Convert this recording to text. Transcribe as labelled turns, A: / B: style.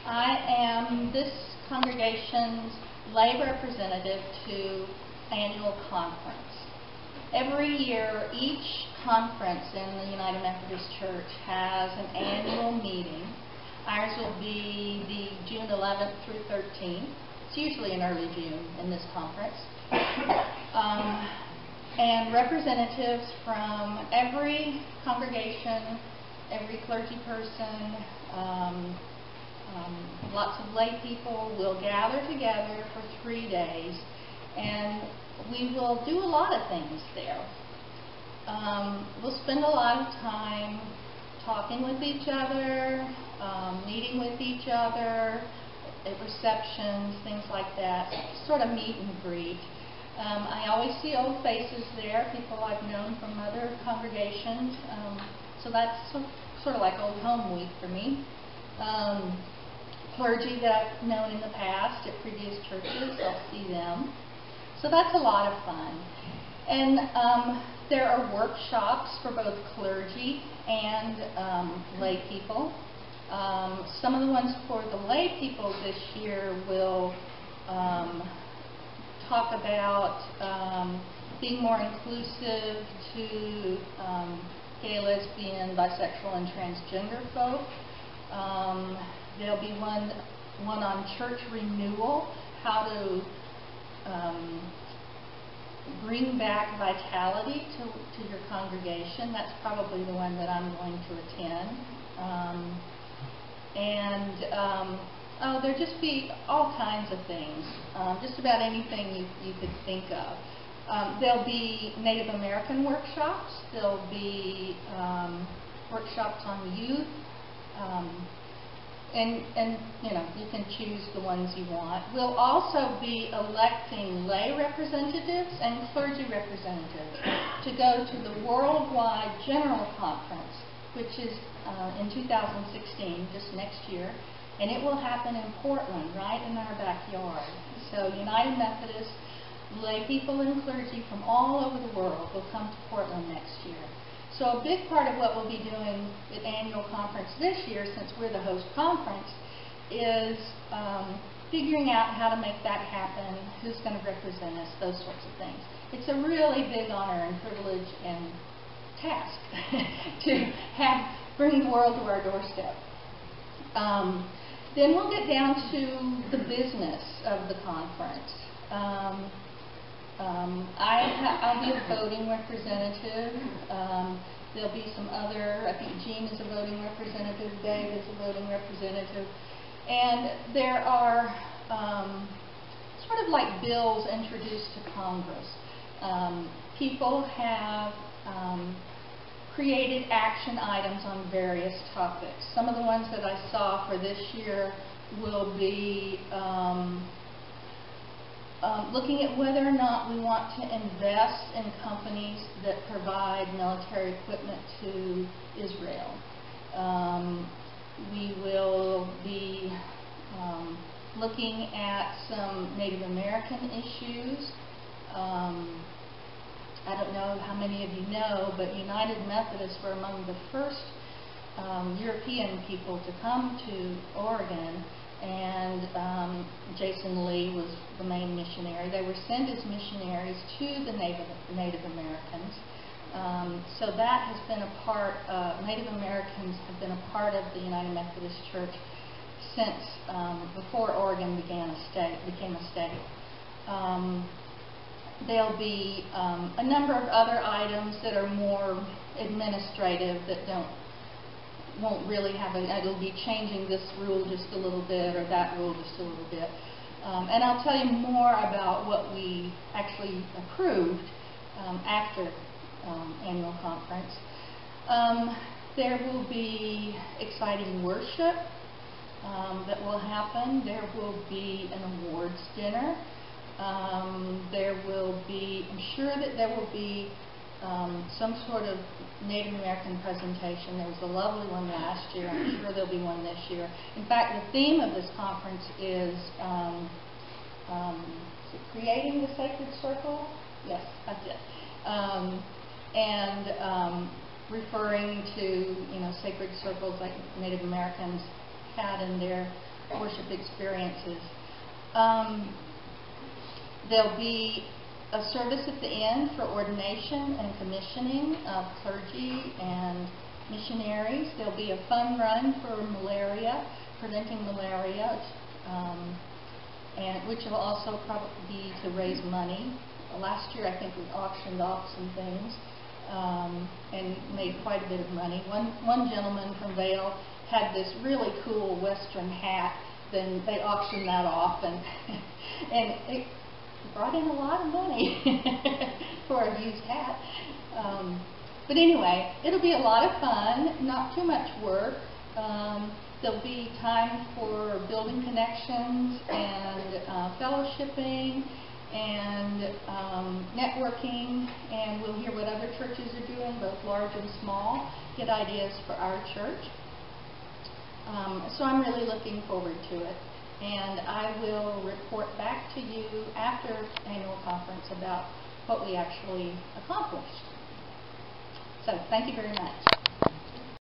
A: I am this congregation's lay representative to annual conference. Every year, each conference in the United Methodist Church has an annual meeting. Ours will be the June 11th through 13th. It's usually in early June in this conference. And representatives from every congregation, every clergy person, lots of lay people will gather together for 3 days, and we will do a lot of things there. We'll spend a lot of time talking with each other, meeting with each other, at receptions, things like that, sort of meet and greet. I always see old faces there, people I've known from other congregations, so that's sort of like Old Home Week for me. Clergy that I've known in the past at previous churches, I'll see them. So that's a lot of fun. And there are workshops for both clergy and lay people. Some of the ones for the lay people this year will talk about being more inclusive to gay, lesbian, bisexual, and transgender folk. There'll be one on church renewal, how to bring back vitality to your congregation. That's probably the one that I'm going to attend. There'll just be all kinds of things, just about anything you could think of. There'll be Native American workshops. There'll be workshops on youth. And you know, you can choose the ones you want. We'll also be electing lay representatives and clergy representatives to go to the Worldwide General Conference, which is in 2016, just next year, and it will happen in Portland, right in our backyard. So United Methodist lay people and clergy from all over the world will come to Portland next year. So a big part of what we'll be doing at annual conference this year, since we're the host conference, is figuring out how to make that happen, who's going to represent us, those sorts of things. It's a really big honor and privilege and task to bring the world to our doorstep. Then we'll get down to the business of the conference. I'll be a voting representative. There'll be some other, I think Jean is a voting representative, Dave is a voting representative. And there are sort of like bills introduced to Congress. People have created action items on various topics. Some of the ones that I saw for this year will be looking at whether or not we want to invest in companies that provide military equipment to Israel. We will be looking at some Native American issues. I don't know how many of you know, but United Methodists were among the first European people to come to Oregon, and Jason Lee was the main missionary. They were sent as missionaries to the Native Americans. So that has been a part, Native Americans have been a part of the United Methodist Church since before Oregon became a state. There'll be a number of other items that are more administrative that won't really have it'll be changing this rule just a little bit or that rule just a little bit. And I'll tell you more about what we actually approved after annual conference. There will be exciting worship that will happen. There will be an awards dinner. There will be, I'm sure that there will be some sort of Native American presentation. There was a lovely one last year. I'm sure there'll be one this year. In fact, the theme of this conference is creating the sacred circle. Yes, that's it. Referring to sacred circles like Native Americans had in their worship experiences. There'll be a service at the end for ordination and commissioning of clergy and missionaries. There'll be a fun run for malaria, preventing malaria, and which will also probably be to raise money. Last year, I think we auctioned off some things and made quite a bit of money. One gentleman from Vail had this really cool Western hat. Then they auctioned that off, and it brought in a lot of money for a used hat. But anyway, it'll be a lot of fun, not too much work. There'll be time for building connections and fellowshipping and networking, and we'll hear what other churches are doing, both large and small, get ideas for our church. So I'm really looking forward to it. And I will report back to you after annual conference about what we actually accomplished. So thank you very much.